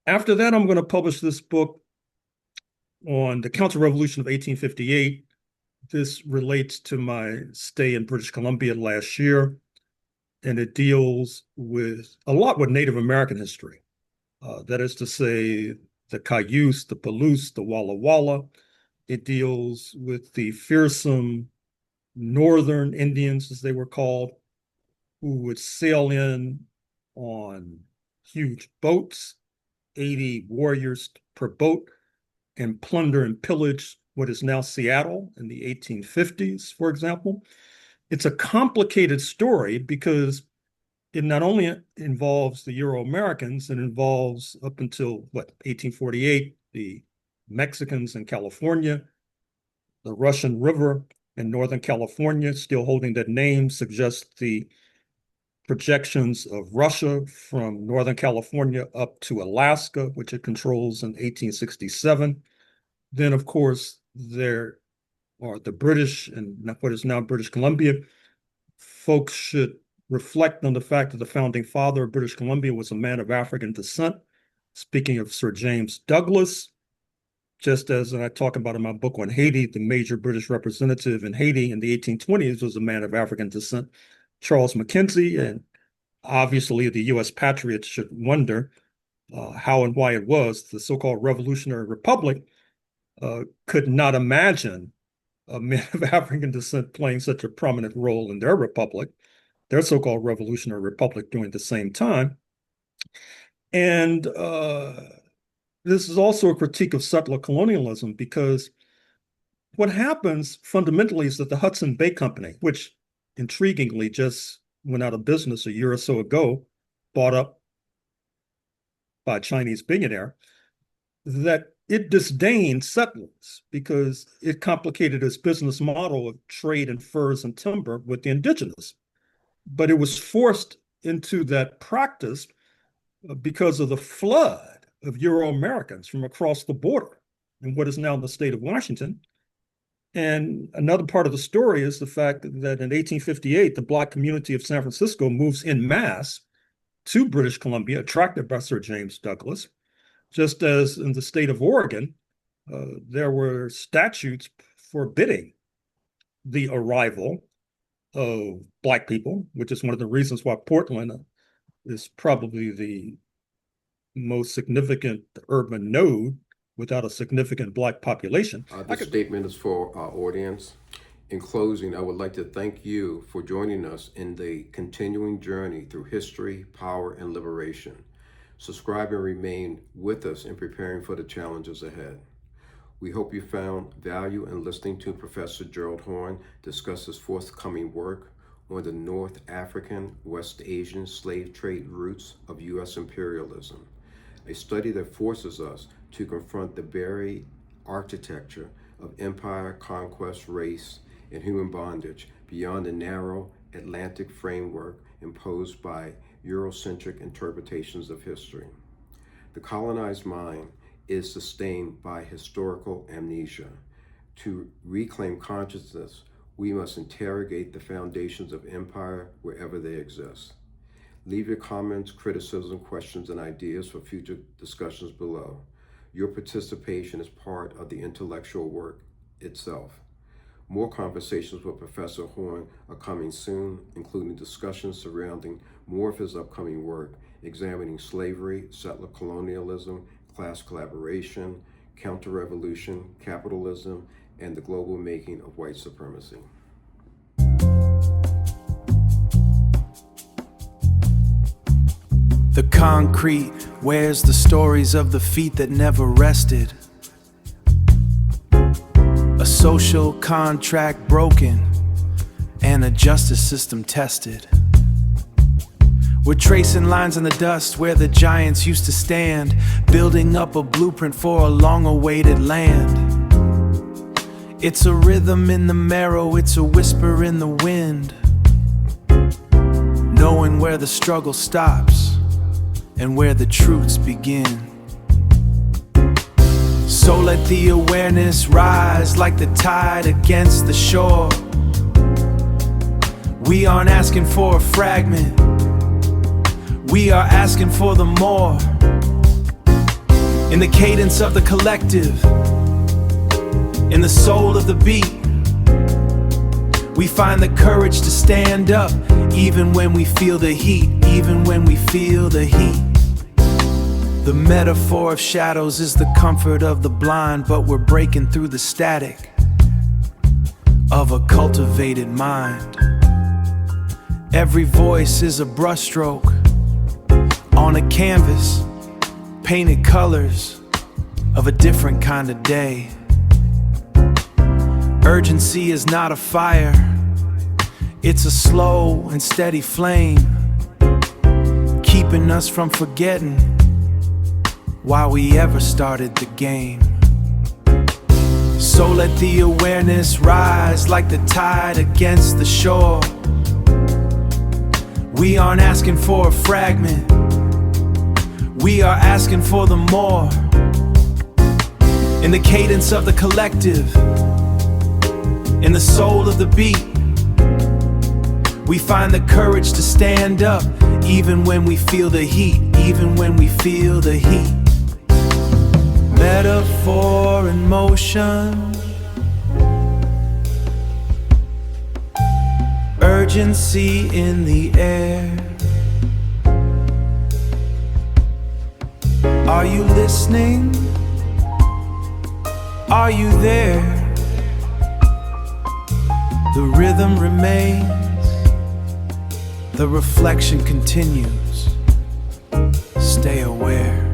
After that, I'm going to publish this book on the counter-revolution of 1858. This relates to my stay in British Columbia last year, and it deals a lot with Native American history. That is to say, the Cayuse, the Palouse, the Walla Walla. It deals with the fearsome Northern Indians, as they were called, who would sail in on huge boats, 80 warriors per boat, and plunder and pillage what is now Seattle in the 1850s, for example. It's a complicated story because it not only involves the Euro-Americans, it involves up until, 1848, the Mexicans in California, the Russian River in Northern California, still holding that name, suggests the projections of Russia from Northern California up to Alaska, which it controls in 1867. Then, of course, there are the British and what is now British Columbia. Folks should reflect on the fact that the founding father of British Columbia was a man of African descent. Speaking of Sir James Douglas, just as I talk about in my book on Haiti, the major British representative in Haiti in the 1820s was a man of African descent, Charles Mackenzie. And obviously the U.S. patriots should wonder how and why it was the so-called Revolutionary Republic could not imagine a man of African descent playing such a prominent role in their republic, their so-called Revolutionary Republic during the same time. And this is also a critique of settler colonialism, because what happens fundamentally is that the Hudson Bay Company, which intriguingly just went out of business a year or so ago, bought up by a Chinese billionaire, that it disdained settlers because it complicated its business model of trade in furs and timber with the indigenous. But it was forced into that practice because of the flood of Euro-Americans from across the border in what is now the state of Washington. And another part of the story is the fact that in 1858, the Black community of San Francisco moves en masse to British Columbia, attracted by Sir James Douglas. Just as in the state of Oregon, there were statutes forbidding the arrival of Black people, which is one of the reasons why Portland is probably the most significant urban node without a significant Black population. This statement is for our audience. In closing, I would like to thank you for joining us in the continuing journey through history, power, and liberation. Subscribe and remain with us in preparing for the challenges ahead. We hope you found value in listening to Professor Gerald Horne discuss his forthcoming work on the North African, West Asian slave trade roots of U.S. imperialism, a study that forces us to confront the buried architecture of empire, conquest, race, and human bondage beyond the narrow Atlantic framework imposed by Eurocentric interpretations of history. The colonized mind is sustained by historical amnesia. To reclaim consciousness, we must interrogate the foundations of empire wherever they exist. Leave your comments, criticism, questions, and ideas for future discussions below. Your participation is part of the intellectual work itself. More conversations with Professor Horne are coming soon, including discussions surrounding more of his upcoming work, examining slavery, settler colonialism, class collaboration, counter-revolution, capitalism, and the global making of white supremacy. The concrete wears the stories of the feet that never rested. A social contract broken and a justice system tested. We're tracing lines in the dust where the giants used to stand, building up a blueprint for a long-awaited land. It's a rhythm in the marrow, it's a whisper in the wind, knowing where the struggle stops and where the truths begin. So let the awareness rise like the tide against the shore. We aren't asking for a fragment, we are asking for the more. In the cadence of the collective, in the soul of the beat, we find the courage to stand up, even when we feel the heat, even when we feel the heat. The metaphor of shadows is the comfort of the blind, but we're breaking through the static of a cultivated mind. Every voice is a brushstroke on a canvas, painted colors of a different kind of day. Urgency is not a fire, it's a slow and steady flame, keeping us from forgetting why we ever started the game. So let the awareness rise like the tide against the shore. We aren't asking for a fragment, we are asking for the more. In the cadence of the collective, in the soul of the beat, we find the courage to stand up, even when we feel the heat, even when we feel the heat. Metaphor in motion, urgency in the air. Are you listening? Are you there? The rhythm remains, the reflection continues. Stay aware.